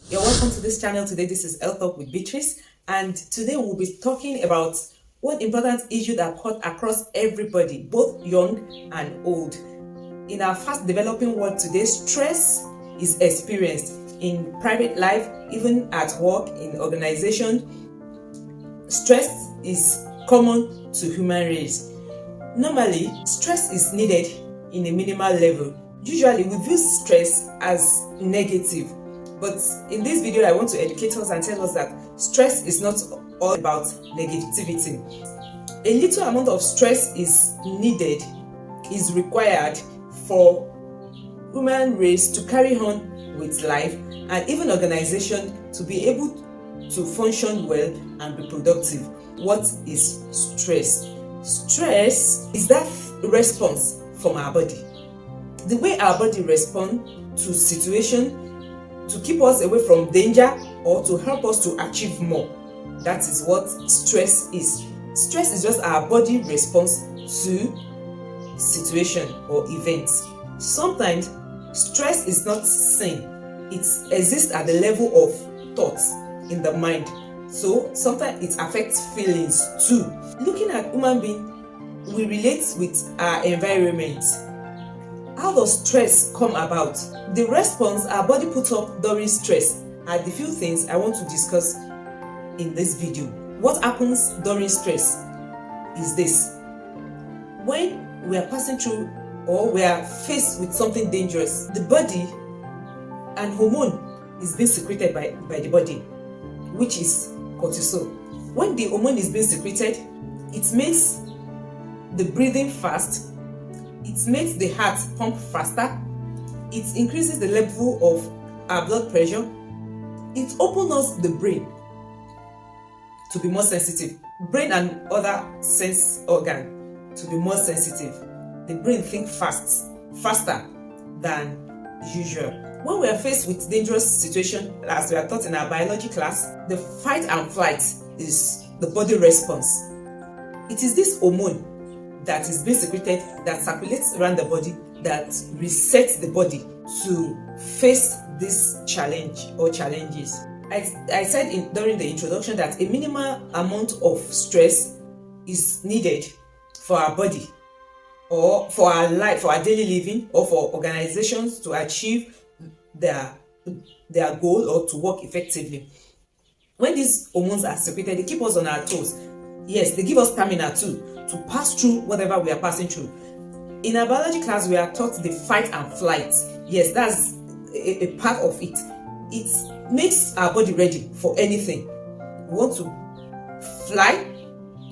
You're welcome to this channel. Today this is Health Talk with Beatrice, and today we'll be talking about one important issue that cut across everybody, both young and old. In our fast developing world today, stress is experienced in private life, even at work, in organization. Stress is common to human race. Normally, stress is needed in a minimal level. Usually, we view stress as negative, but in this video, I want to educate us and tell us that stress is not all about negativity. A little amount of stress is needed, is required for human race to carry on with life and even organization to be able to function well and be productive. What is stress? Stress is that response from our body. The way our body responds to situation to keep us away from danger or to help us to achieve more. That is what stress is. Stress is just our body response to situation or events. Sometimes stress is not seen. It exists at the level of thoughts in the mind. So sometimes it affects feelings too. Looking at human being, we relate with our environment. How does stress come about? The response our body puts up during stress are the few things I want to discuss in this video. What happens during stress is this. When we are passing through or we are faced with something dangerous, the body and hormone is being secreted by the body, which is cortisol. When the hormone is being secreted, it makes the breathing fast, it makes the heart pump faster, it increases the level of our blood pressure, it opens us the brain to be more sensitive. Brain and other sense organ to be more sensitive. The brain thinks faster than usual. When we are faced with dangerous situation, as we are taught in our biology class, the fight and flight is the body response. It is this hormone that is being secreted, that circulates around the body, that resets the body to face this challenge or challenges. I said during the introduction that a minimal amount of stress is needed for our body or for our life, for our daily living, or for organizations to achieve their goal or to work effectively. When these hormones are secreted, they keep us on our toes. Yes, they give us stamina too to pass through whatever we are passing through. In our biology class, we are taught the fight and flight. Yes, that's a part of it. It makes our body ready for anything. We want to fly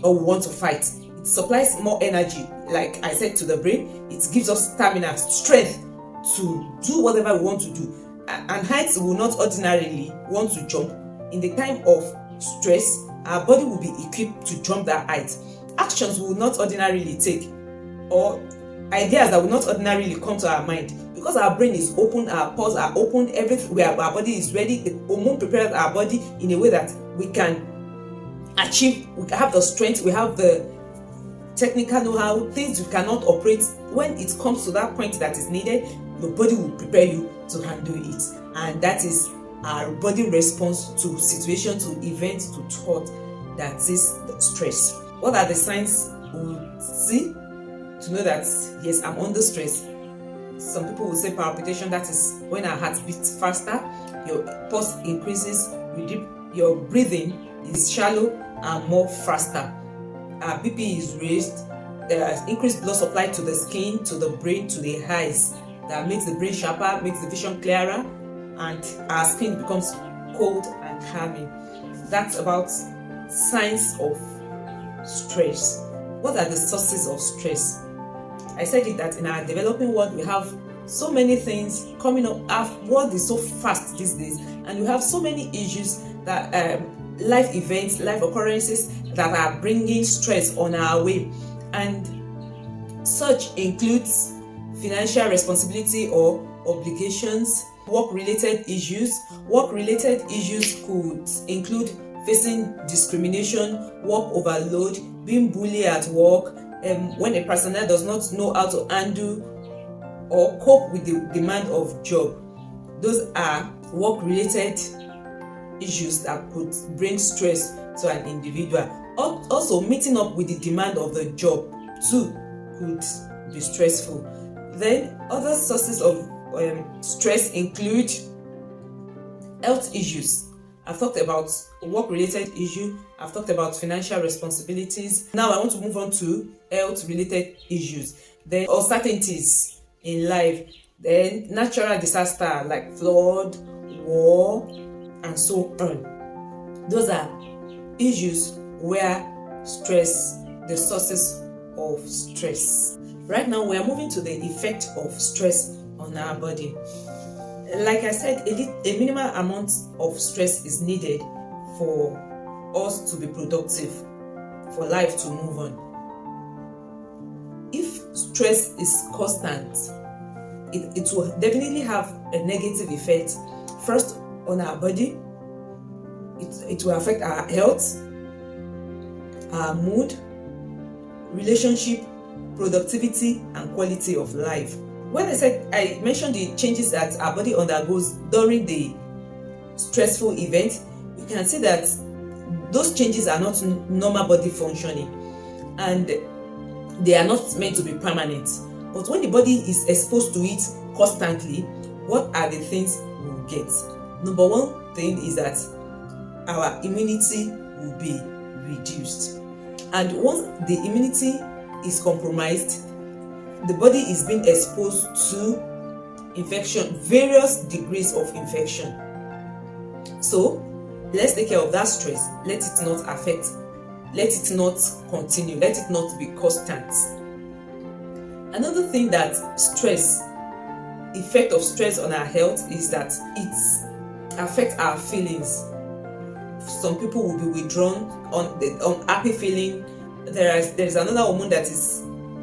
or we want to fight. It supplies more energy, like I said, to the brain. It gives us stamina, strength to do whatever we want to do. And heights we will not ordinarily want to jump. In the time of stress, our body will be equipped to jump that height. Actions we will not ordinarily take, or ideas that will not ordinarily come to our mind, because our brain is open, our pores are open, everything, our body is ready. The hormone prepares our body in a way that we can achieve. We have the strength, we have the technical know-how, things you cannot operate. When it comes to that point that is needed, your body will prepare you to handle it. And that is our body response to situation, to events, to thought. That is the stress. What are the signs we see to know that yes, I'm under stress? Some people will say palpitation. That is when our heart beats faster, your pulse increases, your breathing is shallow and more faster. Our BP is raised. There is increased blood supply to the skin, to the brain, to the eyes. That makes the brain sharper, makes the vision clearer, and our skin becomes cold and calming. That's about signs of stress. What are the sources of stress? I said it that in our developing world, we have so many things coming up. Our world is so fast these days, and we have so many issues that life events, life occurrences that are bringing stress on our way. And such includes financial responsibility or obligations, work-related issues. Work-related issues could include facing discrimination, work overload, being bullied at work, when a personnel does not know how to handle or cope with the demand of job. Those are work-related issues that could bring stress to an individual. Also, meeting up with the demand of the job too could be stressful. Then other sources of stress include health issues. I've talked about work-related issue. I've talked about financial responsibilities. Now I want to move on to health-related issues. Then uncertainties in life. Then natural disaster like flood, war, and so on. Those are issues where stress, the sources of stress. Right now we are moving to the effect of stress on our body. Like I said, a minimal amount of stress is needed for us to be productive, for life to move on. If stress is constant, it will definitely have a negative effect. First, on our body, it will affect our health, our mood, relationship, productivity, and quality of life. When I mentioned the changes that our body undergoes during the stressful event, you can see that those changes are not normal body functioning and they are not meant to be permanent. But when the body is exposed to it constantly, what are the things we'll get? Number one thing is that our immunity will be reduced. And once the immunity is compromised, the body is being exposed to infection, various degrees of infection. So let's take care of that stress. Let it not affect, let it not continue, let it not be constant. Another thing that effect of stress on our health is that it affects our feelings. Some people will be withdrawn, unhappy feeling. There is another hormone that is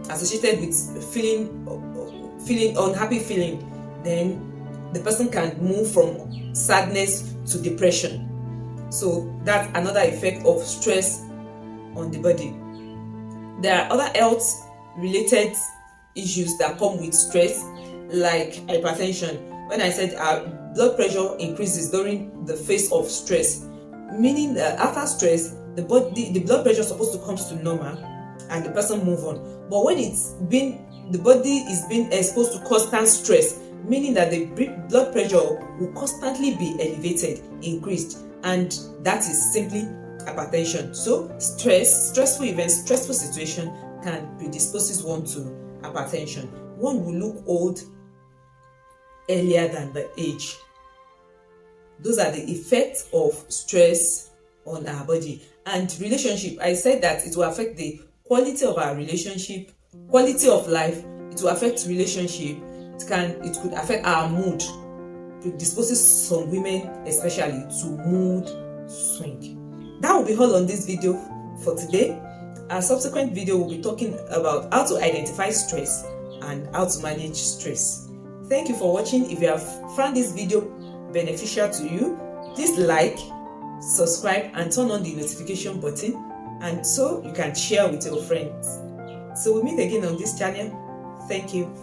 associated with feeling unhappy feeling. Then the person can move from sadness to depression. So that's another effect of stress on the body. There are other health related issues that come with stress, like hypertension. When I said our blood pressure increases during the phase of stress, meaning that after stress, the blood pressure is supposed to come to normal and the person move on. But when the body is being exposed to constant stress, meaning that the blood pressure will constantly be elevated, increased, and that is simply hypertension. So stressful events, stressful situation can predispose one to hypertension. One will look old earlier than the age. Those are the effects of stress on our body. And relationship, I said that it will affect the quality of our relationship, quality of life. It will affect relationship. It could affect our mood. It disposes some women especially to mood swing. That will be all on this video for today. Our subsequent video will be talking about how to identify stress and how to manage stress. Thank you for watching. If you have found this video beneficial to you, please like, subscribe, and turn on the notification button, and so you can share with your friends. So we'll meet again on this channel. Thank you.